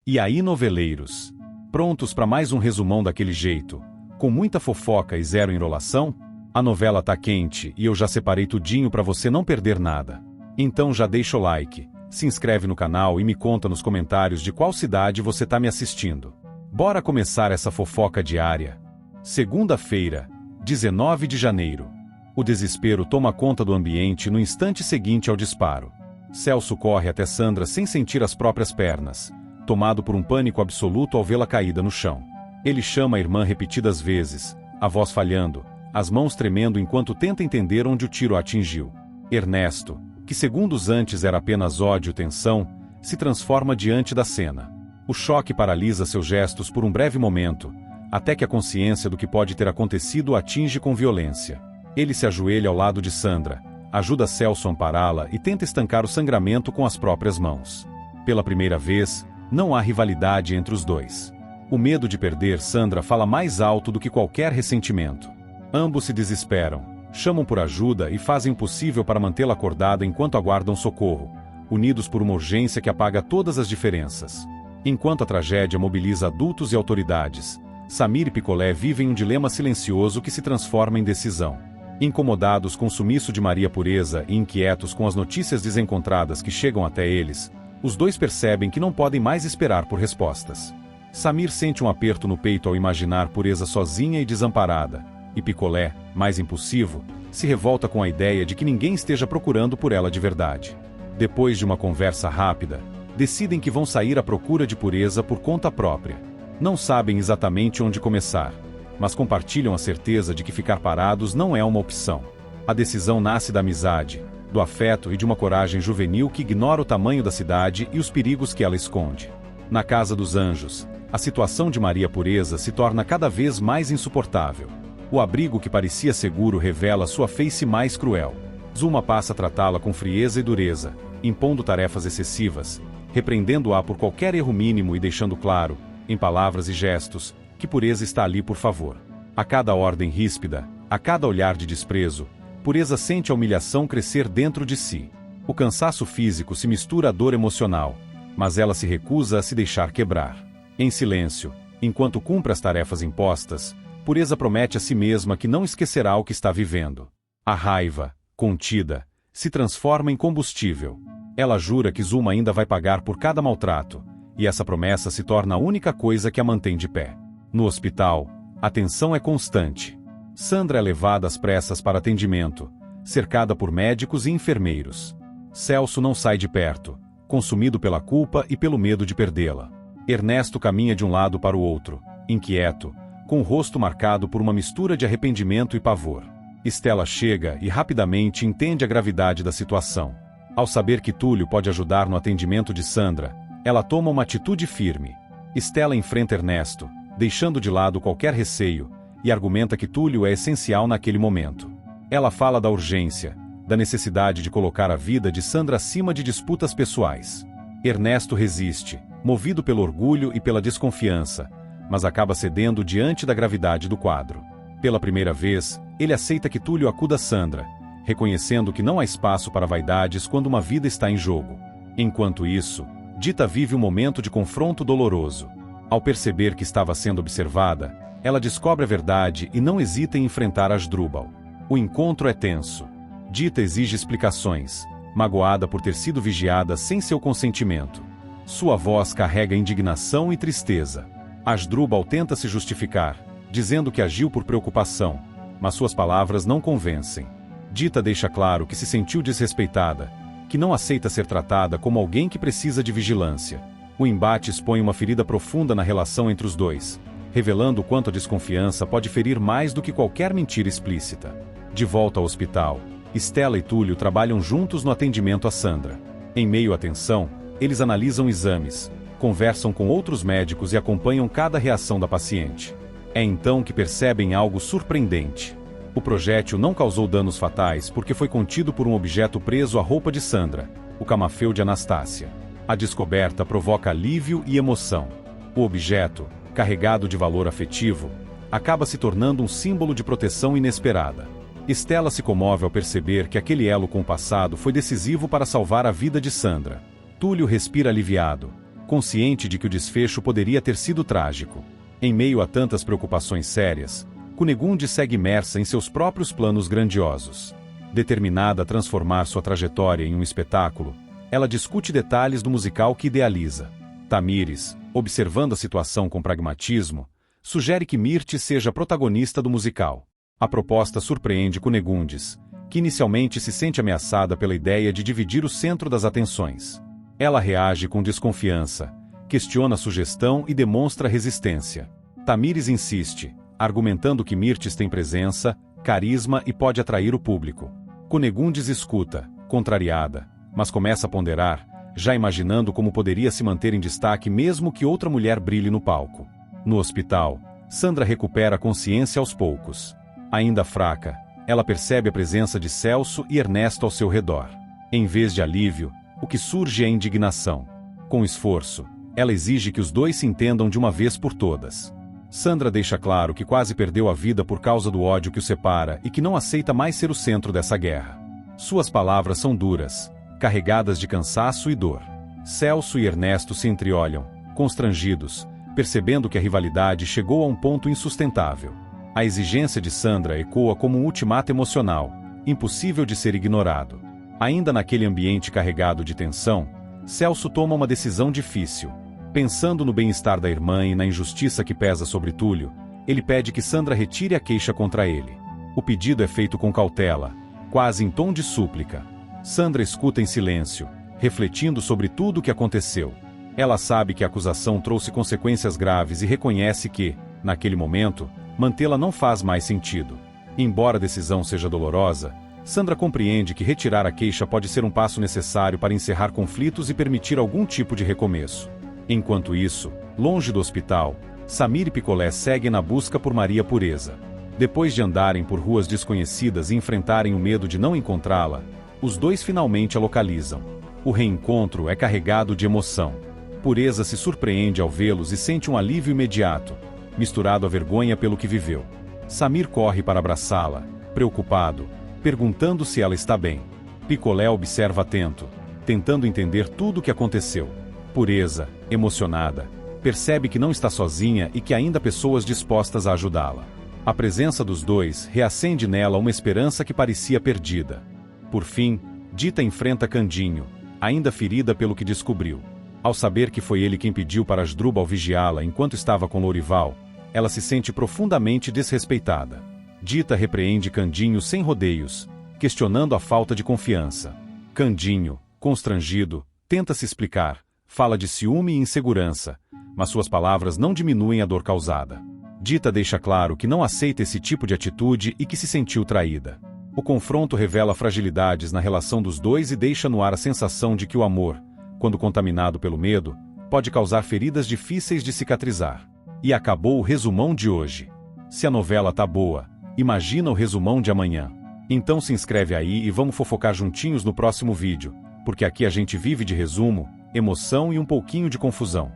E aí, noveleiros? Prontos para mais um resumão daquele jeito? Com muita fofoca e zero enrolação? A novela tá quente e eu já separei tudinho para você não perder nada. Então já deixa o like, se inscreve no canal e me conta nos comentários de qual cidade você tá me assistindo. Bora começar essa fofoca diária. Segunda-feira, 19 de janeiro. O desespero toma conta do ambiente no instante seguinte ao disparo. Celso corre até Sandra sem sentir as próprias pernas, tomado por um pânico absoluto ao vê-la caída no chão. Ele chama a irmã repetidas vezes, a voz falhando, as mãos tremendo enquanto tenta entender onde o tiro a atingiu. Ernesto, que segundos antes era apenas ódio e tensão, se transforma diante da cena. O choque paralisa seus gestos por um breve momento, até que a consciência do que pode ter acontecido o atinge com violência. Ele se ajoelha ao lado de Sandra, ajuda Celso a ampará-la e tenta estancar o sangramento com as próprias mãos. Pela primeira vez, não há rivalidade entre os dois. O medo de perder Sandra fala mais alto do que qualquer ressentimento. Ambos se desesperam, chamam por ajuda e fazem o possível para mantê-la acordada enquanto aguardam socorro, unidos por uma urgência que apaga todas as diferenças. Enquanto a tragédia mobiliza adultos e autoridades, Samir e Picolé vivem um dilema silencioso que se transforma em decisão. Incomodados com o sumiço de Maria Pureza e inquietos com as notícias desencontradas que chegam até eles, os dois percebem que não podem mais esperar por respostas. Samir sente um aperto no peito ao imaginar Pureza sozinha e desamparada, e Picolé, mais impulsivo, se revolta com a ideia de que ninguém esteja procurando por ela de verdade. Depois de uma conversa rápida, decidem que vão sair à procura de Pureza por conta própria. Não sabem exatamente onde começar, mas compartilham a certeza de que ficar parados não é uma opção. A decisão nasce da amizade, do afeto e de uma coragem juvenil que ignora o tamanho da cidade e os perigos que ela esconde. Na Casa dos Anjos, a situação de Maria Pureza se torna cada vez mais insuportável. O abrigo que parecia seguro revela sua face mais cruel. Zulma passa a tratá-la com frieza e dureza, impondo tarefas excessivas, repreendendo-a por qualquer erro mínimo e deixando claro, em palavras e gestos, que Pureza está ali por favor. A cada ordem ríspida, a cada olhar de desprezo, Pureza sente a humilhação crescer dentro de si. O cansaço físico se mistura à dor emocional, mas ela se recusa a se deixar quebrar. Em silêncio, enquanto cumpre as tarefas impostas, Pureza promete a si mesma que não esquecerá o que está vivendo. A raiva, contida, se transforma em combustível. Ela jura que Zulma ainda vai pagar por cada maltrato, e essa promessa se torna a única coisa que a mantém de pé. No hospital, a tensão é constante. Sandra é levada às pressas para atendimento, cercada por médicos e enfermeiros. Celso não sai de perto, consumido pela culpa e pelo medo de perdê-la. Ernesto caminha de um lado para o outro, inquieto, com o rosto marcado por uma mistura de arrependimento e pavor. Estela chega e rapidamente entende a gravidade da situação. Ao saber que Túlio pode ajudar no atendimento de Sandra, ela toma uma atitude firme. Estela enfrenta Ernesto, deixando de lado qualquer receio, e argumenta que Túlio é essencial naquele momento. Ela fala da urgência, da necessidade de colocar a vida de Sandra acima de disputas pessoais. Ernesto resiste, movido pelo orgulho e pela desconfiança, mas acaba cedendo diante da gravidade do quadro. Pela primeira vez, ele aceita que Túlio acuda Sandra, reconhecendo que não há espaço para vaidades quando uma vida está em jogo. Enquanto isso, Dita vive um momento de confronto doloroso. Ao perceber que estava sendo observada, ela descobre a verdade e não hesita em enfrentar Asdrúbal. O encontro é tenso. Dita exige explicações, magoada por ter sido vigiada sem seu consentimento. Sua voz carrega indignação e tristeza. Asdrúbal tenta se justificar, dizendo que agiu por preocupação, mas suas palavras não convencem. Dita deixa claro que se sentiu desrespeitada, que não aceita ser tratada como alguém que precisa de vigilância. O embate expõe uma ferida profunda na relação entre os dois, revelando o quanto a desconfiança pode ferir mais do que qualquer mentira explícita. De volta ao hospital, Estela e Túlio trabalham juntos no atendimento a Sandra. Em meio à tensão, eles analisam exames, conversam com outros médicos e acompanham cada reação da paciente. É então que percebem algo surpreendente. O projétil não causou danos fatais porque foi contido por um objeto preso à roupa de Sandra, o camafeu de Anastácia. A descoberta provoca alívio e emoção. O objeto, carregado de valor afetivo, acaba se tornando um símbolo de proteção inesperada. Estela se comove ao perceber que aquele elo com o passado foi decisivo para salvar a vida de Sandra. Túlio respira aliviado, consciente de que o desfecho poderia ter sido trágico. Em meio a tantas preocupações sérias, Cunegonde segue imersa em seus próprios planos grandiosos. Determinada a transformar sua trajetória em um espetáculo, ela discute detalhes do musical que idealiza. Tamires, observando a situação com pragmatismo, sugere que Mirtes seja a protagonista do musical. A proposta surpreende Cunegonde, que inicialmente se sente ameaçada pela ideia de dividir o centro das atenções. Ela reage com desconfiança, questiona a sugestão e demonstra resistência. Tamires insiste, argumentando que Mirtes tem presença, carisma e pode atrair o público. Cunegonde escuta, contrariada, mas começa a ponderar, já imaginando como poderia se manter em destaque mesmo que outra mulher brilhe no palco. No hospital, Sandra recupera a consciência aos poucos. Ainda fraca, ela percebe a presença de Celso e Ernesto ao seu redor. Em vez de alívio, o que surge é indignação. Com esforço, ela exige que os dois se entendam de uma vez por todas. Sandra deixa claro que quase perdeu a vida por causa do ódio que o separa e que não aceita mais ser o centro dessa guerra. Suas palavras são duras, carregadas de cansaço e dor. Celso e Ernesto se entreolham, constrangidos, percebendo que a rivalidade chegou a um ponto insustentável. A exigência de Sandra ecoa como um ultimato emocional, impossível de ser ignorado. Ainda naquele ambiente carregado de tensão, Celso toma uma decisão difícil. Pensando no bem-estar da irmã e na injustiça que pesa sobre Túlio, ele pede que Sandra retire a queixa contra ele. O pedido é feito com cautela, quase em tom de súplica. Sandra escuta em silêncio, refletindo sobre tudo o que aconteceu. Ela sabe que a acusação trouxe consequências graves e reconhece que, naquele momento, mantê-la não faz mais sentido. Embora a decisão seja dolorosa, Sandra compreende que retirar a queixa pode ser um passo necessário para encerrar conflitos e permitir algum tipo de recomeço. Enquanto isso, longe do hospital, Samir e Picolé seguem na busca por Maria Pureza. Depois de andarem por ruas desconhecidas e enfrentarem o medo de não encontrá-la, os dois finalmente a localizam. O reencontro é carregado de emoção. Pureza se surpreende ao vê-los e sente um alívio imediato, misturado à vergonha pelo que viveu. Samir corre para abraçá-la, preocupado, perguntando se ela está bem. Picolé observa atento, tentando entender tudo o que aconteceu. Pureza, emocionada, percebe que não está sozinha e que ainda há pessoas dispostas a ajudá-la. A presença dos dois reacende nela uma esperança que parecia perdida. Por fim, Dita enfrenta Candinho, ainda ferida pelo que descobriu. Ao saber que foi ele quem pediu para Asdrubal vigiá-la enquanto estava com Lourival, ela se sente profundamente desrespeitada. Dita repreende Candinho sem rodeios, questionando a falta de confiança. Candinho, constrangido, tenta se explicar, fala de ciúme e insegurança, mas suas palavras não diminuem a dor causada. Dita deixa claro que não aceita esse tipo de atitude e que se sentiu traída. O confronto revela fragilidades na relação dos dois e deixa no ar a sensação de que o amor, quando contaminado pelo medo, pode causar feridas difíceis de cicatrizar. E acabou o resumão de hoje. Se a novela tá boa, imagina o resumão de amanhã. Então se inscreve aí e vamos fofocar juntinhos no próximo vídeo, porque aqui a gente vive de resumo, emoção e um pouquinho de confusão.